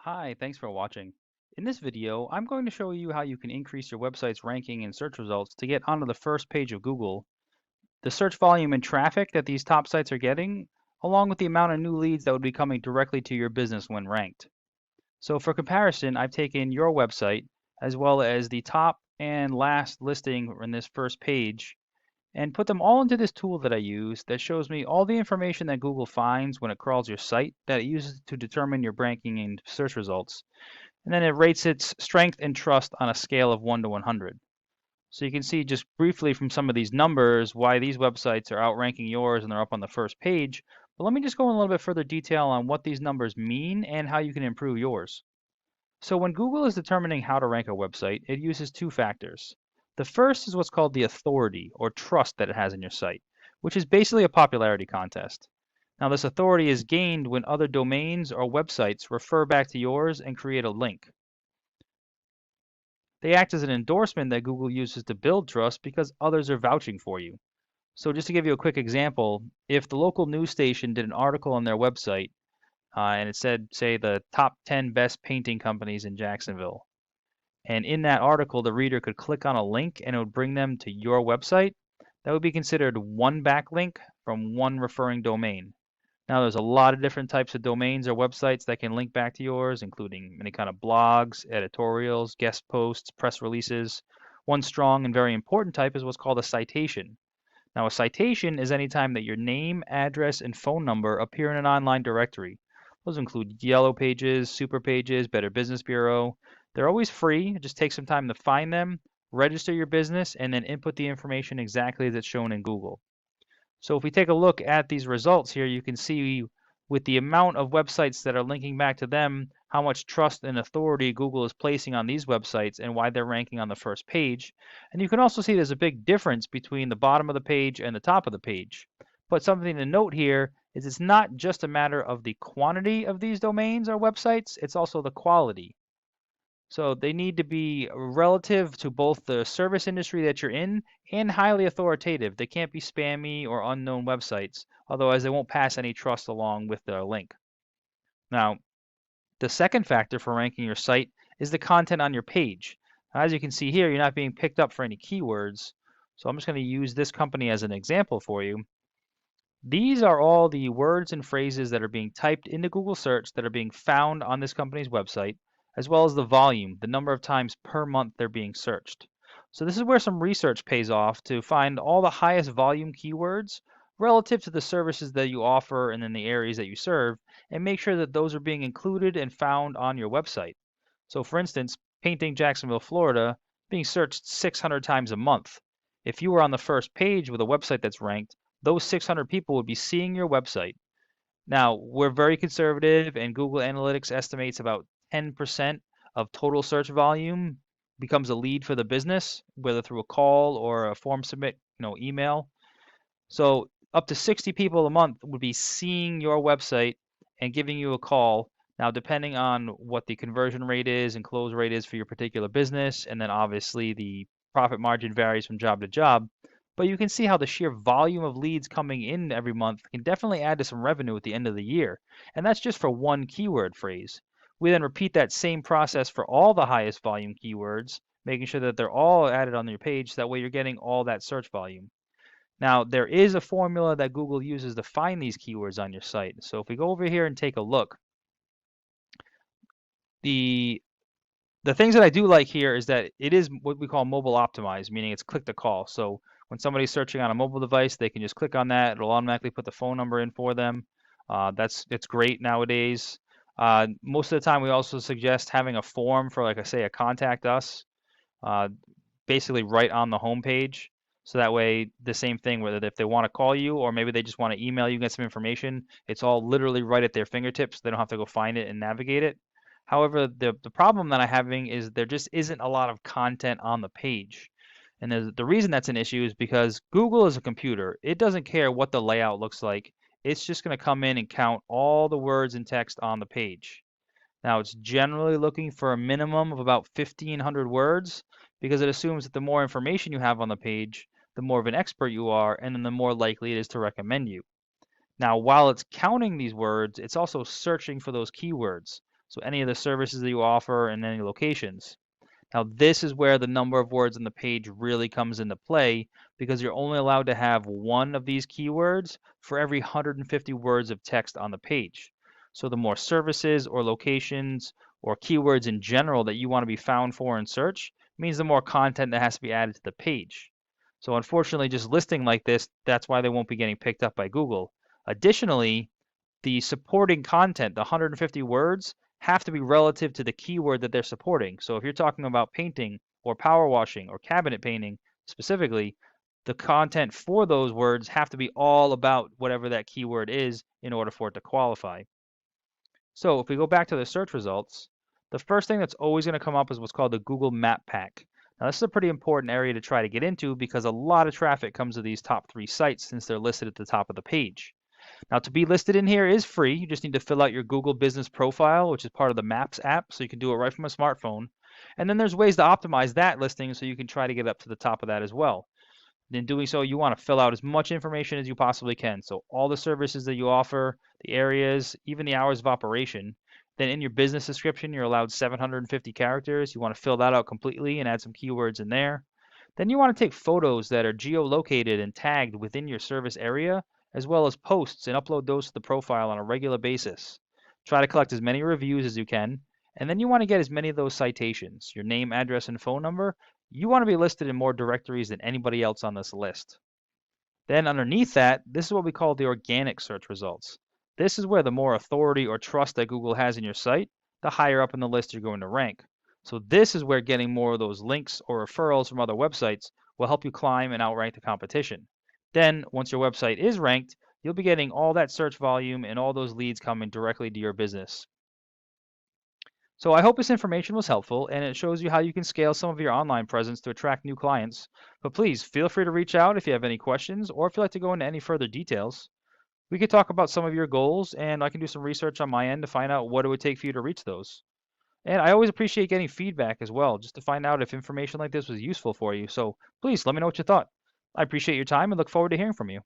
Hi, thanks for watching. In this video, I'm going to show you how you can increase your website's ranking in search results to get onto the first page of Google, the search volume and traffic that these top sites are getting, along with the amount of new leads that would be coming directly to your business when ranked. So for comparison, I've taken your website as well as the top and last listing in this first page and put them all into this tool that I use that shows me all the information that Google finds when it crawls your site that it uses to determine your ranking in search results. And then it rates its strength and trust on a scale of 1 to 100. So you can see just briefly from some of these numbers why these websites are outranking yours and they're up on the first page. But let me just go in a little bit further detail on what these numbers mean and how you can improve yours. So when Google is determining how to rank a website, it uses two factors. The first is what's called the authority or trust that it has in your site, which is basically a popularity contest. Now, this authority is gained when other domains or websites refer back to yours and create a link. They act as an endorsement that Google uses to build trust because others are vouching for you. So just to give you a quick example, if the local news station did an article on their website and it said, say, the top 10 best painting companies in Jacksonville, and in that article, the reader could click on a link and it would bring them to your website, that would be considered one backlink from one referring domain. Now, there's a lot of different types of domains or websites that can link back to yours, including any kind of blogs, editorials, guest posts, press releases. One strong and very important type is what's called a citation. Now, a citation is any time that your name, address, and phone number appear in an online directory. Those include Yellow Pages, Super Pages, Better Business Bureau. They're always free. Just take some time to find them, register your business, and then input the information exactly as it's shown in Google. So if we take a look at these results here, you can see with the amount of websites that are linking back to them, how much trust and authority Google is placing on these websites and why they're ranking on the first page. And you can also see there's a big difference between the bottom of the page and the top of the page. But something to note here is it's not just a matter of the quantity of these domains or websites, it's also the quality. So they need to be relative to both the service industry that you're in and highly authoritative. They can't be spammy or unknown websites, otherwise they won't pass any trust along with their link. Now, the second factor for ranking your site is the content on your page. As you can see here, you're not being picked up for any keywords. So I'm just going to use this company as an example for you. These are all the words and phrases that are being typed into Google search that are being found on this company's website, as well as the volume, the number of times per month they're being searched. So this is where some research pays off to find all the highest volume keywords relative to the services that you offer and in the areas that you serve, and make sure that those are being included and found on your website. So for instance, painting Jacksonville, Florida, being searched 600 times a month. If you were on the first page with a website that's ranked, those 600 people would be seeing your website. Now, we're very conservative, and Google Analytics estimates about 10% of total search volume becomes a lead for the business, whether through a call or a form submit, email. So up to 60 people a month would be seeing your website and giving you a call. Now, depending on what the conversion rate is and close rate is for your particular business, and then obviously the profit margin varies from job to job, but you can see how the sheer volume of leads coming in every month can definitely add to some revenue at the end of the year. And that's just for one keyword phrase. We then repeat that same process for all the highest volume keywords, making sure that they're all added on your page. So that way you're getting all that search volume. Now, there is a formula that Google uses to find these keywords on your site. So if we go over here and take a look, the things that I do like here is that it is what we call mobile optimized, meaning it's click to call. So when somebody's searching on a mobile device, they can just click on that. It'll automatically put the phone number in for them. It's great nowadays. Most of the time, we also suggest having a form for, like I say, a contact us, basically right on the home page. So that way, the same thing, whether if they want to call you or maybe they just want to email you, get some information, it's all literally right at their fingertips. They don't have to go find it and navigate it. However, the problem that I'm having is there just isn't a lot of content on the page. And the reason that's an issue is because Google is a computer. It doesn't care what the layout looks like. It's just going to come in and count all the words and text on the page. Now, it's generally looking for a minimum of about 1,500 words because it assumes that the more information you have on the page, the more of an expert you are, and then the more likely it is to recommend you. Now, while it's counting these words, it's also searching for those keywords. So any of the services that you offer and any locations. Now, this is where the number of words on the page really comes into play because you're only allowed to have one of these keywords for every 150 words of text on the page. So the more services or locations or keywords in general that you want to be found for in search means the more content that has to be added to the page. So unfortunately, just listing like this, that's why they won't be getting picked up by Google. Additionally, the supporting content, the 150 words, have to be relative to the keyword that they're supporting. So if you're talking about painting or power washing or cabinet painting specifically, the content for those words have to be all about whatever that keyword is in order for it to qualify. So if we go back to the search results, the first thing that's always going to come up is what's called the Google Map Pack. Now this is a pretty important area to try to get into because a lot of traffic comes to these top 3 sites since they're listed at the top of the page. Now, to be listed in here is free. You just need to fill out your Google Business Profile, which is part of the Maps app, so you can do it right from a smartphone. And then there's ways to optimize that listing so you can try to get up to the top of that as well. And in doing so, you want to fill out as much information as you possibly can. So all the services that you offer, the areas, even the hours of operation. Then in your business description, you're allowed 750 characters. You want to fill that out completely and add some keywords in there. Then you want to take photos that are geolocated and tagged within your service area, as well as posts and upload those to the profile on a regular basis. Try to collect as many reviews as you can, and then you want to get as many of those citations, your name, address, and phone number. You want to be listed in more directories than anybody else on this list. Then underneath that, this is what we call the organic search results. This is where the more authority or trust that Google has in your site, the higher up in the list you're going to rank. So this is where getting more of those links or referrals from other websites will help you climb and outrank the competition. Then, once your website is ranked, you'll be getting all that search volume and all those leads coming directly to your business. So I hope this information was helpful and it shows you how you can scale some of your online presence to attract new clients. But please feel free to reach out if you have any questions or if you'd like to go into any further details. We could talk about some of your goals and I can do some research on my end to find out what it would take for you to reach those. And I always appreciate getting feedback as well, just to find out if information like this was useful for you. So please let me know what you thought. I appreciate your time and look forward to hearing from you.